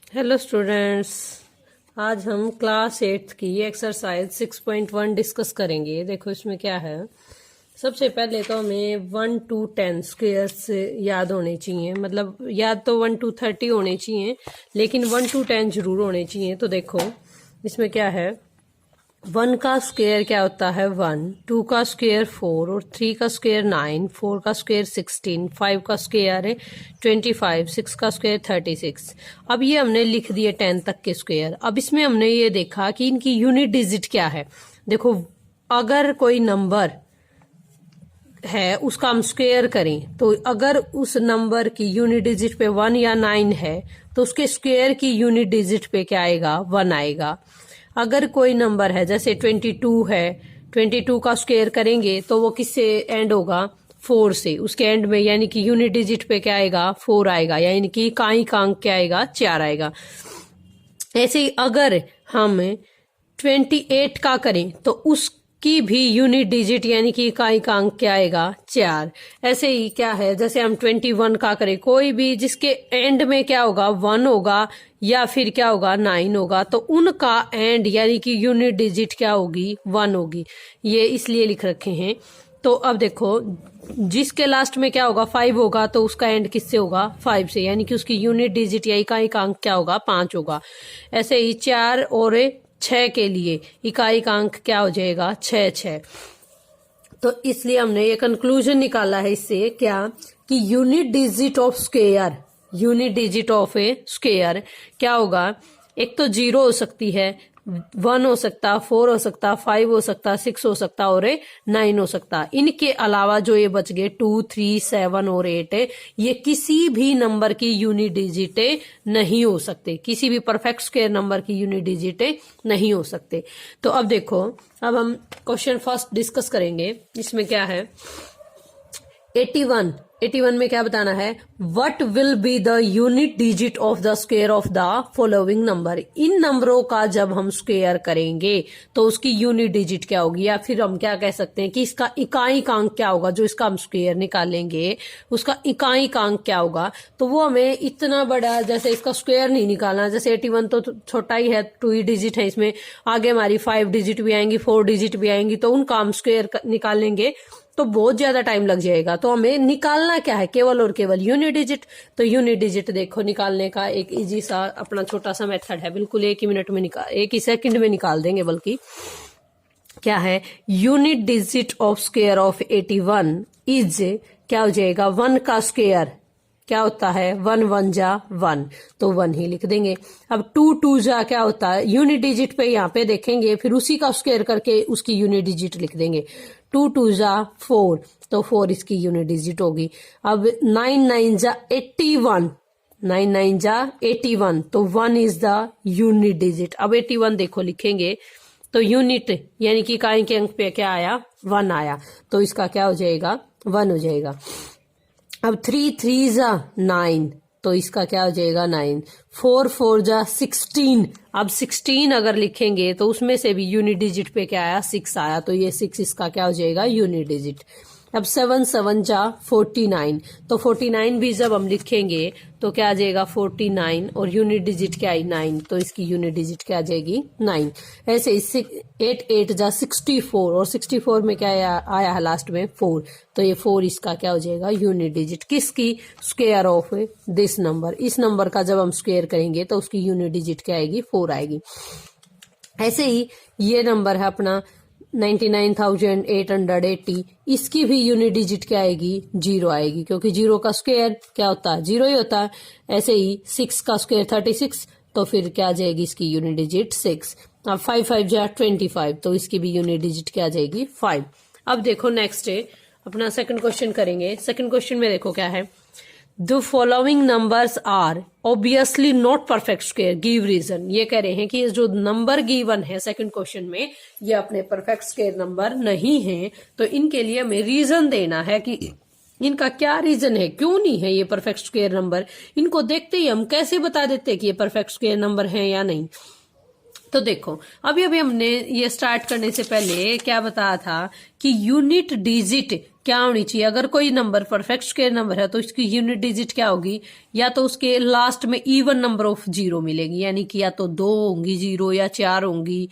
Hello students, आज हम class 8th की एक्सरसाइज 6.1 डिस्कस करेंगे। देखो इसमें क्या है। सबसे पहले तो हमें 1 to 10 स्क्वेयर्स याद होने चाहिए, मतलब याद तो 1 to 30 होने चाहिए, लेकिन 1 to 10 जरूर होने चाहिए। तो देखो इसमें क्या है। 1 का स्क्वायर क्या होता है 1, 2 का स्क्वायर 4 और 3 का स्क्वायर 9, 4 का स्क्वायर 16, 5 का स्क्वायर है 25, 6 का स्क्वायर 36। अब ये हमने लिख दिए 10 तक के स्क्वायर। अब इसमें हमने ये देखा कि इनकी यूनिट डिजिट क्या है। देखो अगर कोई नंबर है उसका हम स्क्वायर करें तो अगर उस नंबर की यूनिट डिजिट पे 1 या 9 है तो उसके स्क्वायर की यूनिट डिजिट पे क्या आएगा 1 आएगा। अगर कोई नंबर है जैसे 22 है, 22 का स्क्वायर करेंगे तो वो किससे एंड होगा 4 से, उसके एंड में यानी कि यूनिट डिजिट पे क्या आएगा 4 आएगा, यानी कि इकाई का अंक क्या आएगा 4 आएगा। ऐसे ही अगर हम 28 का करें तो उसकी भी यूनिट डिजिट यानी कि इकाई का अंक क्या आएगा 4। ऐसे ही क्या है जैसे हम 21 का करें, कोई भी जिसके एंड में क्या होगा 1 होगा या फिर क्या होगा 9 होगा, तो उनका एंड यानी कि यूनिट डिजिट क्या होगी 1 होगी। ये इसलिए लिख रखे हैं। तो अब देखो जिसके लास्ट में क्या होगा 5 होगा तो उसका एंड किससे होगा 5 से, यानी कि उसकी यूनिट डिजिट या इकाई का अंक क्या होगा 5 होगा। ऐसे ही 4 और 6 के लिए इकाई का अंक क्या हो जाएगा 6। तो इसलिए हमने ये कंक्लूजन निकाला है इससे क्या कि unit digit of square, unit digit of A square क्या होगा। एक तो 0 हो सकती है, 1 हो सकता, 4 हो सकता, 5 हो सकता, 6 हो सकता और 9 हो सकता। इनके अलावा जो ये बच गए 2, 3, 7 और 8 ये किसी भी नंबर की यूनिट डिजिट नहीं हो सकते, किसी भी परफेक्ट स्क्वायर नंबर की यूनिट डिजिट नहीं हो सकते। तो अब देखो, अब हम क्वेश्चन फर्स्ट डिस्कस करेंगे। इसमें क्या है 81 में क्या बताना है, what will be the unit digit of the square of the following number. इन नंबरों का जब हम स्क्वायर करेंगे तो उसकी यूनिट डिजिट क्या होगी, या फिर हम क्या कह सकते हैं कि इसका इकाई का अंक क्या होगा। जो इसका हम स्क्वायर निकालेंगे उसका इकाई का अंक क्या होगा। तो वो हमें इतना बड़ा, जैसे इसका स्क्वायर नहीं निकालना, जैसे 81 तो छोटा ही है, 2 ही डिजिट है, इसमें आगे हमारी 5 डिजिट भी आएंगी, 4 डिजिट भी आएंगी, तो उनका हम स्क्वायर निकालेंगे तो बहुत ज्यादा टाइम लग जाएगा। तो हमें निकालना क्या है केवल और केवल यूनिट डिजिट। तो यूनिट डिजिट देखो निकालने का एक इजी सा अपना छोटा सा मेथड है, बिल्कुल 1 ही मिनट में एक ही सेकंड में निकाल देंगे। बल्कि क्या है unit digit of square of 81 is क्या हो जाएगा 1 का स्क्वायर क्या होता है 1 1 जा 1, तो 1 ही लिख देंगे। अब 2 2 जा क्या होता है, यूनिट डिजिट पे यहाँ पे देखेंगे फिर उसी का स्क्वायर करके उसकी यूनिट डिजिट लिख देंगे। 2 2 जा 4, तो 4 इसकी यूनिट डिजिट होगी। अब 9 9 जा 81, 9 9 जा 81, तो 1 इज द यूनिट डिजिट। अब 81 देखो लिखेंगे तो यूनिट यानी कि इकाई के अंक पे क्या आया 1 आया, तो इसका क्या हो जाएगा 1 हो जाएगा। अब 3 3 जा 9, तो इसका क्या हो जाएगा 9। 4 4 जा 16, अब 16 अगर लिखेंगे तो उसमें से भी यूनिट डिजिट पे क्या आया 6 आया, तो ये 6 इसका क्या हो जाएगा यूनिट डिजिट। अब 7 7 जा 49, तो 49 भी जब हम लिखेंगे तो क्या आ जाएगा 49 और यूनिट डिजिट क्या आई 9, तो इसकी यूनिट डिजिट क्या आ जाएगी 9। ऐसे 8 8 जा 64 और 64 में क्या आया है लास्ट में 4, तो ये 4 इसका क्या हो जाएगा यूनिट डिजिट किसकी स्क्वायर ऑफ दिस नंबर। इस नंबर का जब हम स्क्वायर करेंगे तो उसकी यूनिट डिजिट क्या आएगी 4 आएगी। ऐसे ही ये नंबर है अपना 99,880, इसकी भी यूनिट डिजिट क्या आएगी 0 आएगी, क्योंकि 0 का स्क्वायर क्या होता है 0 ही होता है। ऐसे ही 6 का स्क्वायर 36, तो फिर क्या आ जाएगी इसकी यूनिट डिजिट 6। अब 5 5 जा 25, तो इसकी भी यूनिट डिजिट क्या आ जाएगी 5। अब देखो नेक्स्ट है अपना सेकंड क्वेश्चन करेंगे। सेकंड क्वेश्चन में देखो क्या है, the following numbers are obviously not perfect square, give reason. ये कह रहे हैं कि जो नंबर गिवन है सेकंड क्वेश्चन में ये अपने परफेक्ट स्क्वायर नंबर नहीं है, तो इनके लिए हमें रीजन देना है कि इनका क्या रीजन है, क्यों नहीं है ये परफेक्ट स्क्वायर नंबर। इनको देखते ही हम कैसे बता देते हैं कि ये परफेक्ट स्क्वायर नंबर है या नहीं। तो देखो अभी अभी हमने ये स्टार्ट करने से पहले क्या बताया था कि यूनिट डिजिट क्या होनी चाहिए। अगर कोई नंबर परफेक्ट स्क्वायर नंबर है तो इसकी यूनिट डिजिट क्या होगी, या तो उसके लास्ट में इवन नंबर ऑफ जीरो मिलेगी, यानी कि या तो 2 होंगी जीरो, या 4 होंगी,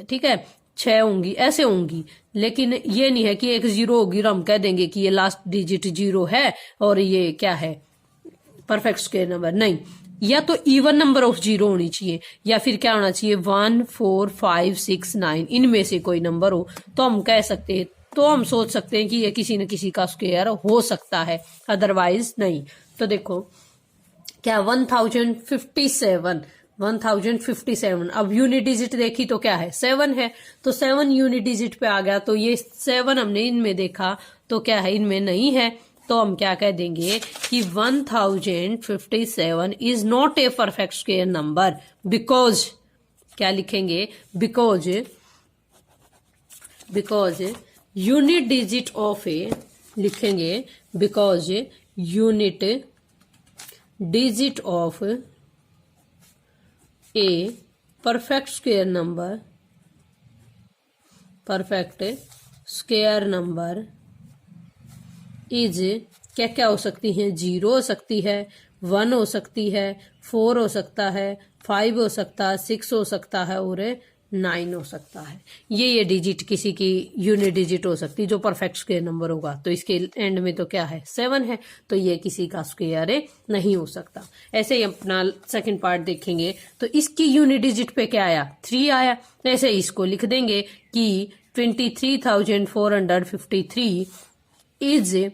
ठीक है, 6 होंगी, ऐसे होंगी। लेकिन ये नहीं है कि एक जीरो होगी और हम कह देंगे कि ये लास्ट डिजिट जीरो है और ये क्या है परफेक्ट स्क्वायर नंबर। नहीं, या तो इवन नंबर ऑफ जीरो होनी चाहिए, या फिर क्या होना चाहिए 1 4 5 6 9 इनमें से कोई नंबर हो तो हम कह सकते हैं, तो हम सोच सकते हैं कि ये किसी न किसी का स्क्वायर हो सकता है, अदरवाइज नहीं। तो देखो क्या 1057 अब यूनिट डिजिट देखी तो क्या है 7 है, तो 7 यूनिट डिजिट पे आ गया। तो ये 7 हमने इनमें देखा तो क्या है इनमें नहीं है, तो हम क्या कह देंगे कि 1057 is not a perfect square number, because क्या लिखेंगे, बिकॉज यूनिट डिजिट ऑफ ए लिखेंगे, because unit digit of A perfect square number is क्या क्या हो सकती है, 0 हो सकती है, 1 हो सकती है, 4 हो सकता है, 5 हो सकता है, 6 हो सकता है और 9 हो सकता है। ये डिजिट किसी की यूनिट डिजिट हो सकती है जो परफेक्ट स्क्वायर नंबर होगा। तो इसके एंड में तो क्या है 7 है, तो ये किसी का स्क्वायर नहीं हो सकता। ऐसे ही अपना सेकंड पार्ट देखेंगे तो इसकी यूनिट डिजिट पे क्या आया 3 आया, ऐसे इसको लिख देंगे कि 23,453 इज,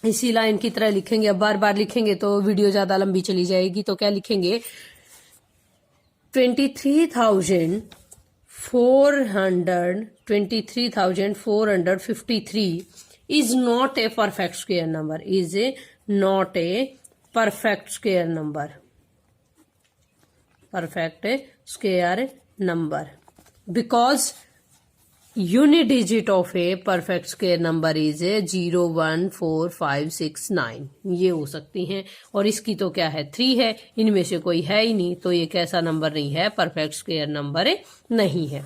इसी लाइन की तरह लिखेंगे। अब बार बार लिखेंगे तो वीडियो ज्यादा लंबी चली जाएगी, तो क्या लिखेंगे 23,453 is not a perfect square number, is not a perfect square number because unit digit of A perfect square number is 0 1 4 5 6 9 ये हो सकती हैं, और इसकी तो क्या है 3 है, इनमें से कोई है ही नहीं, तो ये कैसा नंबर नहीं है, परफेक्ट स्क्वायर नंबर नहीं है।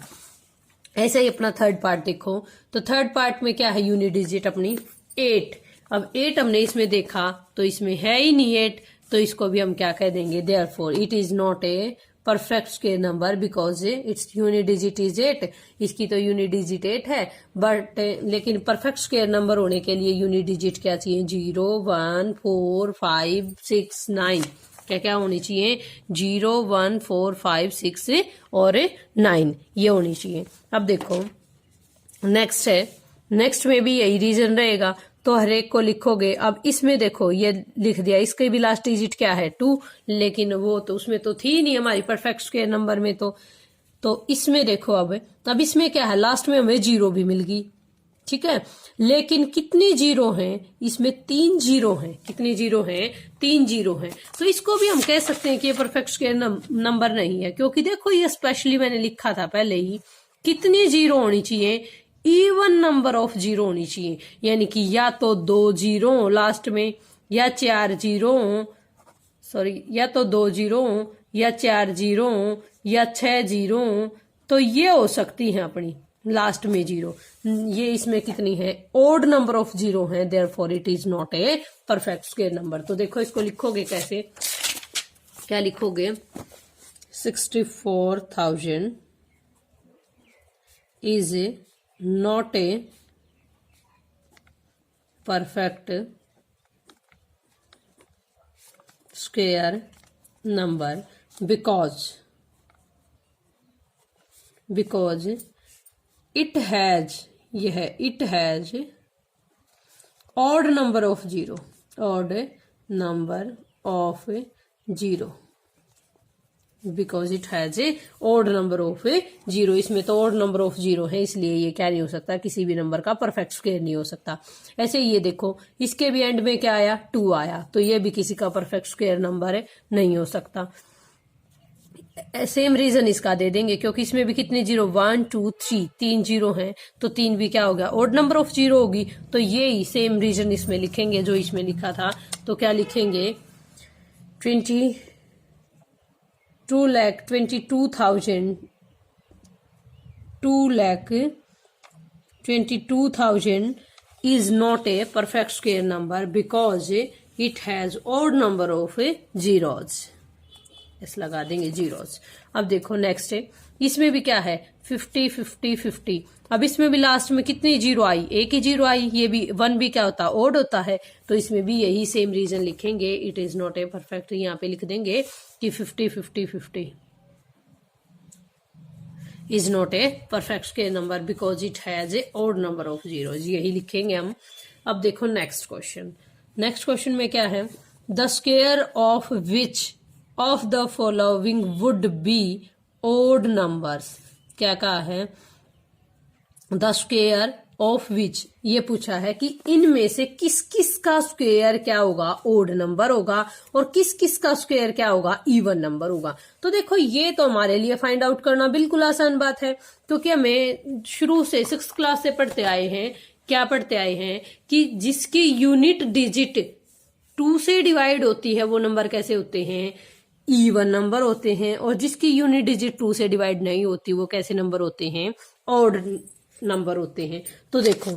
ऐसे ही अपना थर्ड पार्ट देखो, तो थर्ड पार्ट में क्या है यूनिट डिजिट अपनी 8। अब 8 हमने इसमें देखा तो इसमें है ही नहीं 8, तो इसको भी हम क्या कह देंगे, therefore it is not a perfect square number because its unit digit is 8। इसकी तो यूनिट डिजिट 8 है, बट लेकिन परफेक्ट स्क्वायर नंबर होने के लिए यूनिट डिजिट क्या चाहिए 0 1 4 5 6 9, क्या क्या होनी चाहिए 0 1 4 5 6 और 9 ये होनी चाहिए। अब देखो नेक्स्ट है, नेक्स्ट में भी यही रीजन रहेगा, तो हर एक को लिखोगे। अब इसमें देखो ये लिख दिया, इसके भी लास्ट डिजिट क्या है 2, लेकिन वो तो उसमें तो थी नहीं हमारी परफेक्ट स्क्वायर नंबर में, तो इसमें देखो अब इसमें क्या है लास्ट में हमें 0 भी मिल गई, ठीक है, लेकिन कितनी 0 हैं इसमें 3 0 हैं, कितनी 0 हैं 3 0 हैं, तो इसको भी हम कह सकते हैं कि ये परफेक्ट स्क्वायर नंबर नहीं है, क्योंकि देखो ये स्पेशली मैंने लिखा था पहले ही, कितनी 0 होनी चाहिए, इवन नंबर ऑफ 0 होनी चाहिए, यानी कि या तो 2 0 हो लास्ट में, या 4 0 हो, सॉरी या तो 2 0 हो, या 4 0 हो, या 6 0 हो, तो ये हो सकती है अपनी लास्ट में 0। ये इसमें कितनी है ओड नंबर ऑफ 0 है, therefore it is not a perfect square number. तो देखो इसको लिखोगे कैसे, क्या लिखोगे 64,000 is not a perfect square number because it has, यह it has odd number of 0, because it has A odd number of 0, इसमें तो ऑड नंबर ऑफ 0 है, इसलिए ये क्या नहीं हो सकता, किसी भी नंबर का परफेक्ट स्क्वायर नहीं हो सकता। ऐसे ये देखो इसके भी एंड में क्या आया 2 आया, तो ये भी किसी का परफेक्ट स्क्वायर नंबर नहीं हो सकता। सेम रीजन इसका दे देंगे, क्योंकि इसमें भी कितने 0 1 2 3 3 0 हैं, तो 3 भी क्या हो गया ऑड नंबर ऑफ 0 होगी, तो ये ही सेम रीजन इसमें लिखेंगे जो इसमें लिखा था। तो क्या लिखेंगे 2,22,000 is not a perfect square number because it has odd number of zeros. इस लगा देंगे जीरोस। अब देखो नेक्स्ट है, इसमें भी क्या है 50 50 50। अब इसमें भी लास्ट में कितनी जीरो आई, एक ही जीरो आई। ये भी 1 भी क्या होता है, ओड होता है। तो इसमें भी यही सेम रीजन लिखेंगे, it is not a perfect. यहाँ पे लिख देंगे कि 50 50 50 is not a perfect square number because it has a odd number of zeros. यही लिखेंगे हम। अब देखो नेक्स्ट क्वेश्चन। नेक्स्ट क्वेश्चन में क्या है, the square of which of the following would be odd numbers. क्या कहा है, द स्क्वायर ऑफ विच, ये पूछा है कि इनमें से किस किस का स्क्वायर क्या होगा, ओड नंबर होगा, और किस किस का स्क्वायर क्या होगा, इवन नंबर होगा। तो देखो ये तो हमारे लिए फाइंड आउट करना बिल्कुल आसान बात है, क्योंकि हमें शुरू से 6th क्लास से पढ़ते आए हैं, क्या पढ़ते आए हैं कि जिसकी यूनिट डिजिट 2 से डिवाइड होती है वो नंबर कैसे होते हैं, इवन नंबर होते हैं। और जिसकी यूनिट डिजिट 2 से डिवाइड नहीं होती वो कैसे नंबर होते हैं, ऑड नंबर होते हैं। तो देखो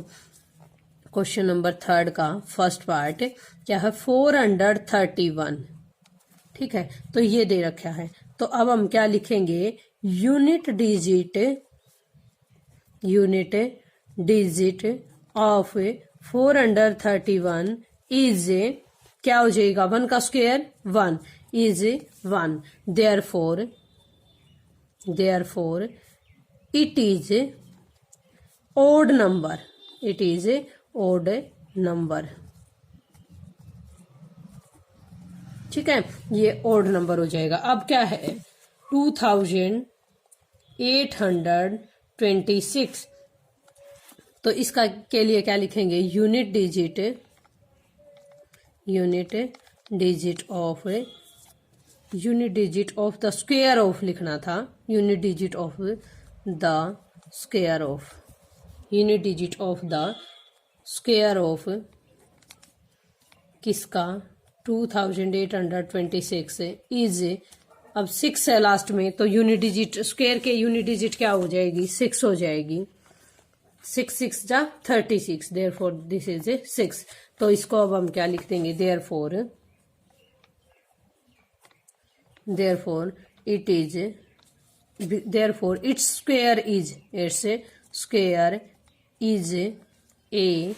क्वेश्चन नंबर 3 का फर्स्ट पार्ट क्या है, 431। ठीक है, तो ये दे रखा है। तो अब हम क्या लिखेंगे, यूनिट डिजिट ऑफ 431 इज क्या हो जाएगा, 1 का square 1 is 1। Therefore it is odd number, it is a odd number. ठीक है, ये ओड नंबर हो जाएगा। अब क्या है 2826। तो इसका के लिए क्या लिखेंगे, unit digit of the square of लिखना था, unit digit of the square of, unit digit of the square of किसका, 2826 इज, अब 6 है लास्ट में, तो यूनिट डिजिट स्क्वायर के यूनिट डिजिट क्या हो जाएगी, 6 हो जाएगी। 6 6 जा 36, देयरफॉर दिस इज 6। तो इसको अब हम क्या लिख देंगे, therefore its square is a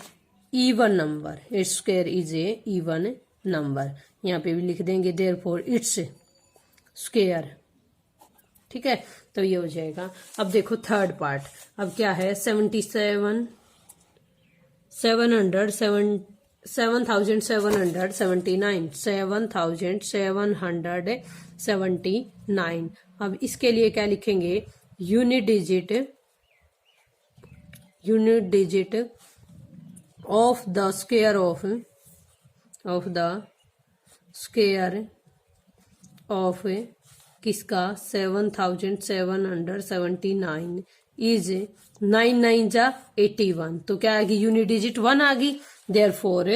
even number, it's square is a even number. यहाँ पे भी लिख देंगे देयरफॉर इट्स स्क्वायर। ठीक है, तो ये हो जाएगा। अब देखो थर्ड पार्ट, अब क्या है 7779। अब इसके लिए क्या लिखेंगे, unit digit of the square of किसका, 7779 इज 9 9 जा 81। तो क्या आ गई, यूनिट डिजिट 1 आ गई। Therefore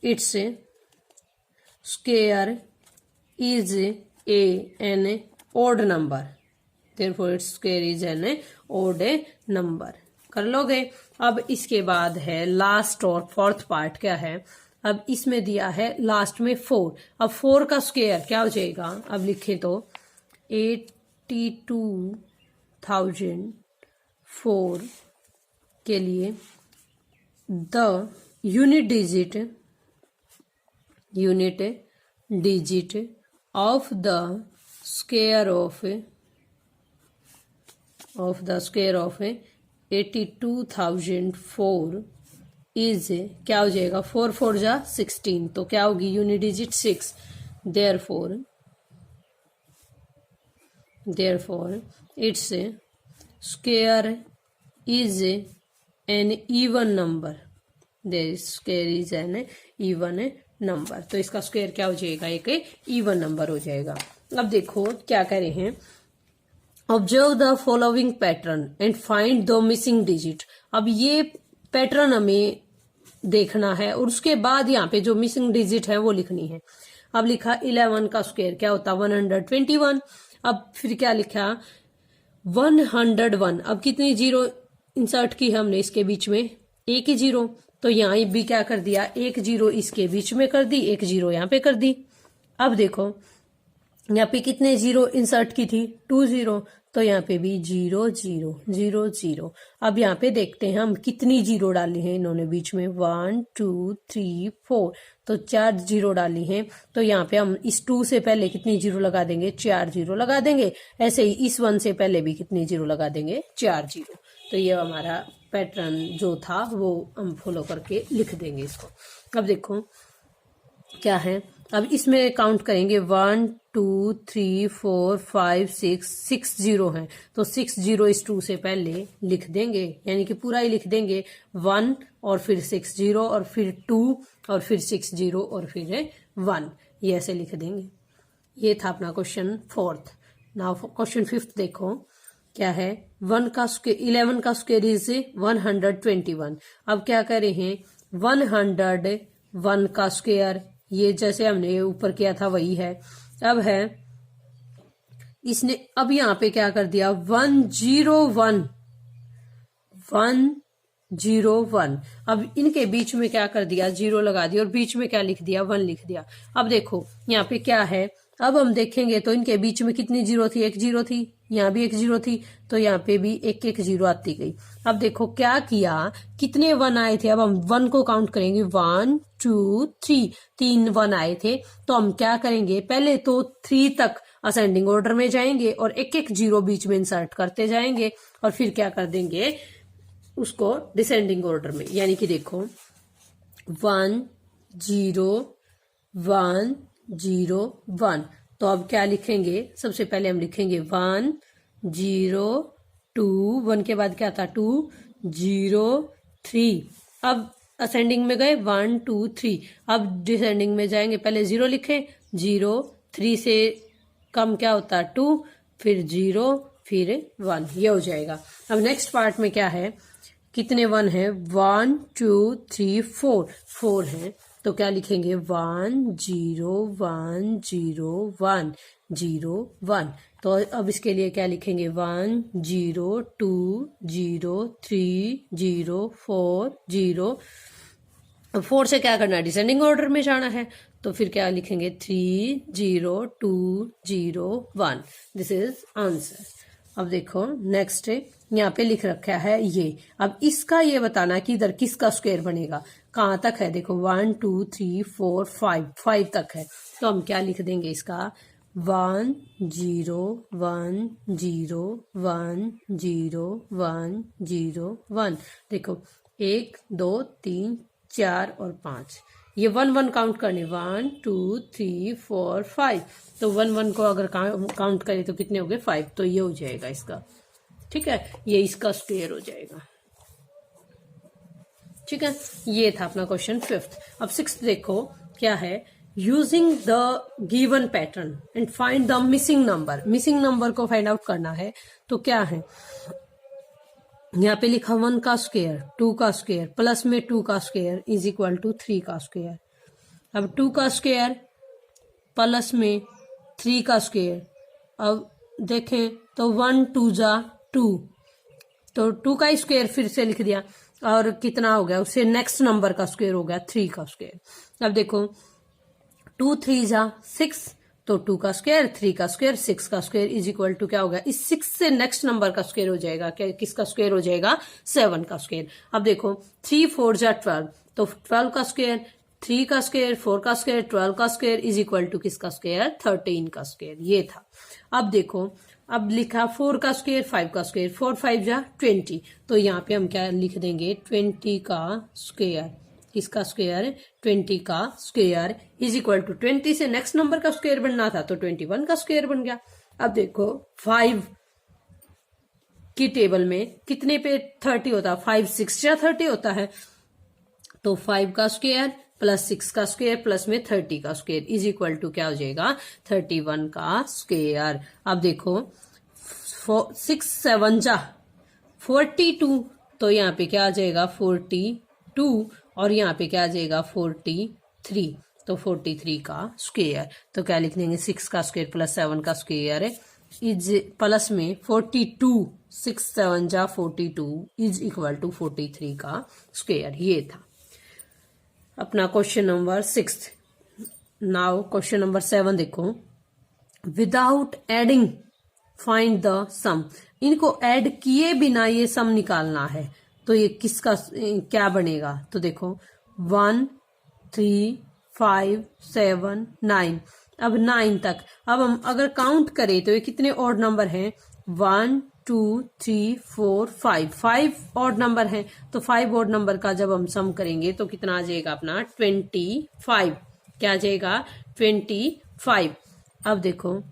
its square is an odd number, therefore its square is an odd number. कर लोगे। अब इसके बाद है लास्ट और फोर्थ पार्ट, क्या है, अब इसमें दिया है लास्ट में 4। अब 4 का स्क्वायर क्या हो जाएगा, अब लिखे तो 82,004 के लिए the unit digit of the square of 82,004 is क्या हो जाएगा, 4 4 जा 16। तो क्या होगी, unit digit 6। Therefore its square is an even number, there square is an even number. तो इसका स्क्वायर क्या हो जाएगा, एक इवन नंबर हो जाएगा। अब देखो क्या करे हैं, observe the following pattern and find the missing digit. अब ये पैटर्न हमें देखना है और उसके बाद यहाँ पे जो मिसिंग डिजिट है वो लिखनी है। अब लिखा 11 का स्क्वायर क्या होता है 121। अब फिर क्या लिखा 101। अब कितनी जीरो इंसर्ट की हमने इसके बीच में, एक ही जीरो, तो यहाँ भी क्या कर दिया, एक जीरो इसके बीच में कर दी, एक जीरो यहाँ पे कर दी। अब देखो यहाँ पे कितने जीरो इंसर्ट की थी, 2 जीरो, तो यहाँ पे भी 0 0 0 0। अब यहाँ पे देखते हैं हम कितनी जीरो डाली है इन्होंने बीच में, 1 2 3 4, तो 4 जीरो डाली हैं। तो यहाँ पे हम इस 2 से पहले कितनी जीरो लगा देंगे, 4 जीरो लगा देंगे। ऐसे ही इस 1 से पहले भी कितनी जीरो लगा देंगे, 4 जीरो। तो ये हमारा पैटर्न जो था वो हम फॉलो करके लिख देंगे इसको। अब देखो क्या है, अब इसमें काउंट करेंगे 1 2 3 4 5 6 जीरो है, तो 6 जीरो इस 2 से पहले लिख देंगे, यानी कि पूरा ही लिख देंगे, 1 और फिर 6 जीरो और फिर 2 और फिर 6 जीरो और फिर 1, ये ऐसे लिख देंगे। ये था अपना question 4th। Now question 5th देखो क्या है, 11 का स्क्वायर इज 121। अब क्या कर रहे हैं, 101 का स्क्वायर, ये जैसे हमने ऊपर किया था वही है। अब है इसने, अब यहाँ पे क्या कर दिया 101 101। अब इनके बीच में क्या कर दिया, जीरो लगा दिया और बीच में क्या लिख दिया, 1 लिख दिया। अब देखो यहाँ पे क्या है, अब हम देखेंगे तो इनके बीच में कितनी जीरो थी, एक जीरो थी, यहाँ भी एक जीरो थी, तो यहाँ पे भी एक एक जीरो आती गई। अब देखो क्या किया, कितने 1 आए थे, अब हम 1 को काउंट करेंगे, 1 2 3, 3 1 आए थे। तो हम क्या करेंगे, पहले तो 3 तक असेंडिंग ऑर्डर में जाएंगे और एक एक जीरो बीच में इंसर्ट करते जाएंगे और फिर क्या कर देंगे उसको डिसेंडिंग ऑर्डर में, यानी कि देखो 1 0 1 0 1। तो अब क्या लिखेंगे, सबसे पहले हम लिखेंगे 1 0 2, 1 के बाद क्या था 2 0 3। अब असेंडिंग में गए 1 2 3, अब डिसेंडिंग में जाएंगे, पहले 0 लिखे, 0 3 से कम क्या होता है 2, फिर 0 फिर 1, ये हो जाएगा। अब नेक्स्ट पार्ट में क्या है, कितने 1 है, 1 2 3 4, 4 है, तो क्या लिखेंगे 1 0 1 0 1 0 1। तो अब इसके लिए क्या लिखेंगे 1 0 2 0 3 0 4 0। 4 से क्या करना है, डिसेंडिंग ऑर्डर में जाना है, तो फिर क्या लिखेंगे 3 0 2 0 1। This is answer. अब देखो नेक्स्ट यहाँ पे लिख रखा है ये, अब इसका ये बताना कि इधर किसका स्क्वायर बनेगा, कहाँ तक है, देखो 1 2 3 4 5 तक है, तो हम क्या लिख देंगे इसका 1 0 1 0 1 0 1 0 1। देखो 1 2 3 4 और 5, ये 1 1 काउंट करने, 1 2 3 4 5, तो 1 1 को अगर काउंट करें तो कितने हो गए 5, तो ये हो जाएगा इसका, ठीक है, ये इसका स्क्वायर हो जाएगा। ठीक है, ये था अपना क्वेश्चन 5th। अब 6th देखो क्या है, using the given pattern and find the missing number. Missing number को फाइंड आउट करना है, तो क्या है, यहाँ पे लिखा 1 का स्क्वायर 2 का स्क्वायर प्लस में 2 का स्क्वायर इज इक्वल टू 3 का स्क्वायर। अब 2 का स्क्वायर प्लस में 3 का स्क्वायर, अब देखें तो 1 2 जा 2, तो 2 का स्क्वायर फिर से लिख दिया और कितना हो गया, उससे नेक्स्ट नंबर का स्क्वायर हो गया 3 का स्क्वायर। अब देखो 2 3 जा 6, तो 2 का स्क्वायर 3 का स्क्वायर 6 का स्क्वायर इज इक्वल टू क्या होगा, इस 6 से नेक्स्ट नंबर का स्क्वायर हो जाएगा, क्या किसका स्क्वायर हो जाएगा 7 का स्क्वायर। अब देखो 3 4 जा 12, तो 12 का स्क्वायर 3 का स्क्वायर 4 का स्क्वायर 12 का स्क्वायर इज इक्वल टू किसका स्क्वायर 13 का स्क्वायर, ये था। अब देखो अब लिखा 4 का स्क्वायर 5 का स्क्वायर, 4 5 जा 20, तो यहाँ पे हम क्या लिख देंगे 20 का स्क्वायर, किसका स्क्वायर 20 का स्क्वायर इज इक्वल टू 20 से नेक्स्ट नंबर का स्क्वायर बनना था, तो 21 का स्क्वायर बन गया। अब देखो 5 की टेबल में कितने पे 30 होता है, 5 6 या 30 होता है, तो 5 का स्क्वायर प्लस 6 का स्क्वायर प्लस में 30 का स्क्वायर इज इक्वल टू क्या हो जाएगा 31 का स्क्वायर। अब देखो 6 7 जा 42, तो यहाँ पे क्या आ जाएगा 42 और यहाँ पे क्या आ जाएगा 43, तो 43 का स्क्वायर। तो क्या लिख देंगे 6 का स्क्वायर प्लस 7 का स्क्वायर इज प्लस में 42, 6 7 जा 42 इज इक्वल टू 43 का स्क्वायर। ये था अपना question number 6। Now question number 7 देखो, विदाउट एडिंग फाइंड द सम। इनको ऐड किए बिना ये सम निकालना है, तो ये किसका क्या बनेगा? तो देखो 1 3 5 7 9, अब 9 तक। अब हम अगर काउंट करें तो ये कितने ऑड नंबर हैं? 1 2 3 4 5 ऑड नंबर हैं। तो 5 ऑड नंबर का जब हम सम करेंगे तो कितना आ जाएगा अपना 25। क्या आ जाएगा 25। अब देखो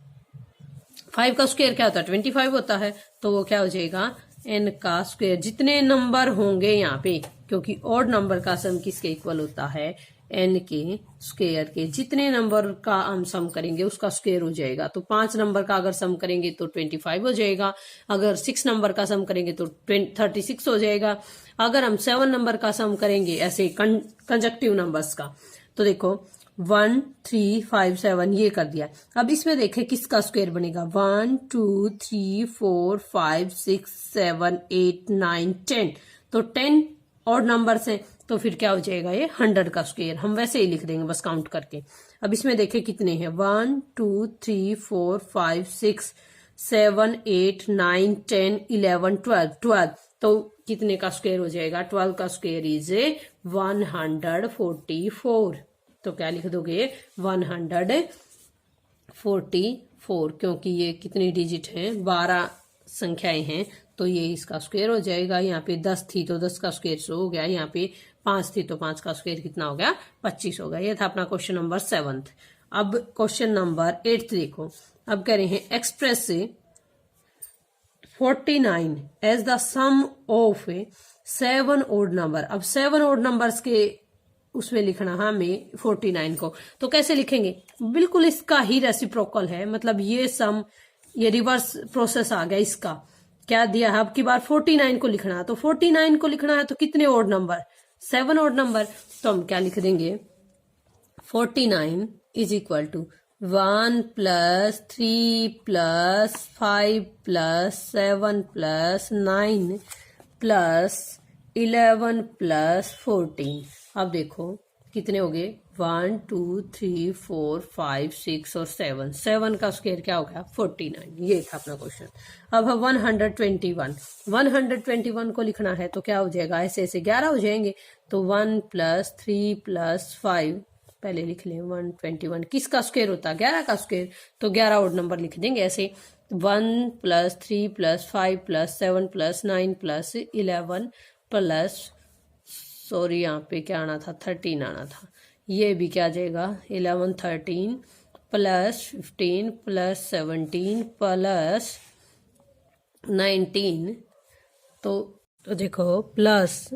5 का स्क्वायर क्या होता है? 25 होता है। तो वो क्या हो जाएगा n का स्क्वायर। जितने नंबर होंगे यहाँ पे, क्योंकि ऑड नंबर का सम किसके इक्वल होता है? n के स्क्वायर के। जितने नंबर का हम सम करेंगे उसका स्क्वायर हो जाएगा। तो 5 नंबर का अगर सम करेंगे तो 25 हो जाएगा। अगर 6 नंबर का सम करेंगे तो 36 हो जाएगा। अगर हम 7 नंबर का सम करेंगे ऐसे कंजक्टिव नंबर्स का, तो देखो 1 3 5 7 ये कर दिया। अब इसमें देखें किसका स्क्वायर बनेगा? 1 2 3 4 5 6 7 8 9 10। तो 10 और नंबर्स हैं, तो फिर क्या हो जाएगा? ये 100 का स्क्वायर। हम वैसे ही लिख देंगे बस काउंट करके। अब इसमें देखें कितने हैं? 1 2 3 4 5 6 7 8 9 10 11 12। तो कितने का स्क्वायर हो जाएगा? 12 का स्क्वायर इज 144। तो क्या लिख दोगे? 144, क्योंकि ये कितनी डिजिट हैं? 12 संख्याएं हैं, तो ये इसका स्क्वायर हो जाएगा। यहाँ पे 10 थी तो 10 का स्क्वायर 100 हो गया। यहाँ पे 5 थी तो 5 का स्क्वायर कितना हो गया? 25 हो गया। ये था अपना क्वेश्चन नंबर 7। अब क्वेश्चन नंबर 8 देखो। अब कह रहे हैं express 49 as the sum of 7 odd number. अब 7 ओड नंबर्स के उसमें लिखना हमें 49 को, तो कैसे लिखेंगे? बिल्कुल इसका ही रेसिप्रोकल है, मतलब ये सम, ये रिवर्स प्रोसेस आ गया। इसका क्या दिया है? अब की बार 49 को लिखना है, तो 49 को लिखना है तो कितने ओड नंबर? 7 odd number. तो हम क्या लिख देंगे? 49 is equal to 1 plus 3 plus 5 plus 7 plus 9 plus 11 plus 14। अब देखो कितने हो गए? 1 2 3 4 5 6 और 7 का स्क्वायर क्या हो गया? 49। ये था अपना क्वेश्चन। अब 121 को लिखना है तो क्या हो जाएगा? ऐसे ऐसे 11 हो जाएंगे। तो 1 प्लस 3 प्लस 5 पहले लिख लें। 121 किसका स्क्वायर होता है? 11 का स्क्वायर। तो 11 ओड नंबर लिख देंगे ऐसे। 1 plus 3 plus 5 plus 7 plus 9 plus 11 plus, sorry यहाँ पे क्या आना था? 13 आना था। ये भी क्या आ जाएगा? 11 13 प्लस 15 प्लस 17 प्लस 19, तो देखो प्लस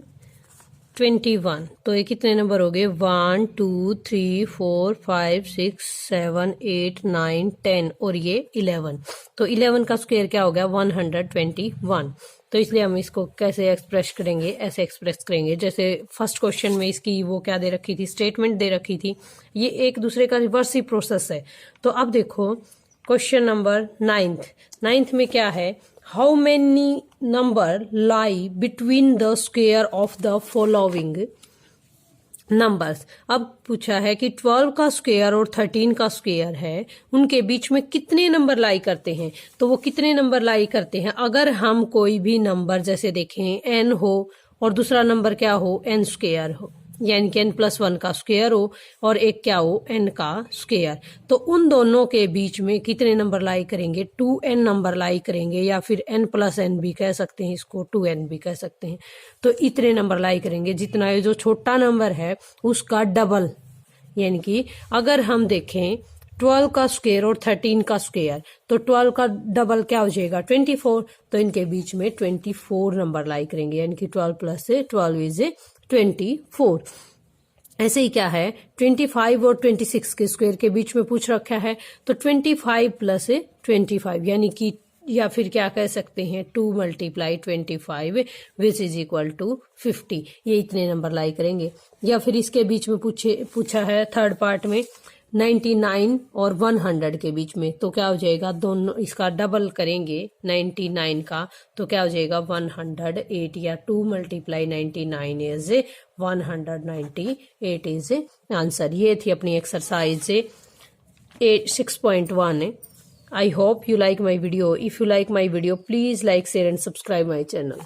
21। तो ये कितने नंबर हो गए? 1 2 3 4 5 6 7 8 9 10 और ये 11। तो 11 का स्क्वायर क्या हो गया? 121। तो इसलिए हम इसको कैसे एक्सप्रेस करेंगे? ऐसे एक्सप्रेस करेंगे जैसे फर्स्ट क्वेश्चन में इसकी वो क्या दे रखी थी? स्टेटमेंट दे रखी थी। ये एक दूसरे का रिवर्स ही प्रोसेस है। तो अब देखो क्वेश्चन नंबर 9th में क्या है? How many number lie between the square of the following numbers. अब पूछा है कि 12 का स्क्वायर और 13 का स्क्वायर है, उनके बीच में कितने नंबर लाई करते हैं? तो वो कितने नंबर लाई करते हैं? अगर हम कोई भी नंबर जैसे देखें n हो और दूसरा नंबर क्या हो? n स्क्वायर हो, यानी कि n+1 का स्क्वायर हो और एक क्या हो? n का स्क्वायर। तो उन दोनों के बीच में कितने नंबर लाई करेंगे? 2n नंबर लाई करेंगे, या फिर n+n भी कह सकते हैं इसको, 2n भी कह सकते हैं। तो इतने नंबर लाई करेंगे जितना ये जो छोटा नंबर है उसका डबल। यानी कि अगर हम देखें 12 का स्क्वायर और 13 का स्क्वायर, तो 12 का डबल क्या हो जाएगा? 24। तो इनके बीच में 24 नंबर लाई करेंगे, यानी कि 12 प्लस 12 इज 24। ऐसे ही क्या है? 25 और 26 के स्क्वायर के बीच में पूछ रखा है, तो 25 प्लस 25, यानी कि या फिर क्या कह सकते हैं 2 × 25 विच इज इक्वल टू 50, ये इतने नंबर लाई करेंगे। या फिर इसके बीच में पूछा है थर्ड पार्ट में 99 और 100 के बीच में, तो क्या हो जाएगा, दोनों इसका डबल करेंगे 99 का, तो क्या हो जाएगा 108, या 2 × 99 इज 198 इज आंसर। ये थी अपनी exercise 6.1। I hope you like my video. If you like my video, please like, share and subscribe my channel.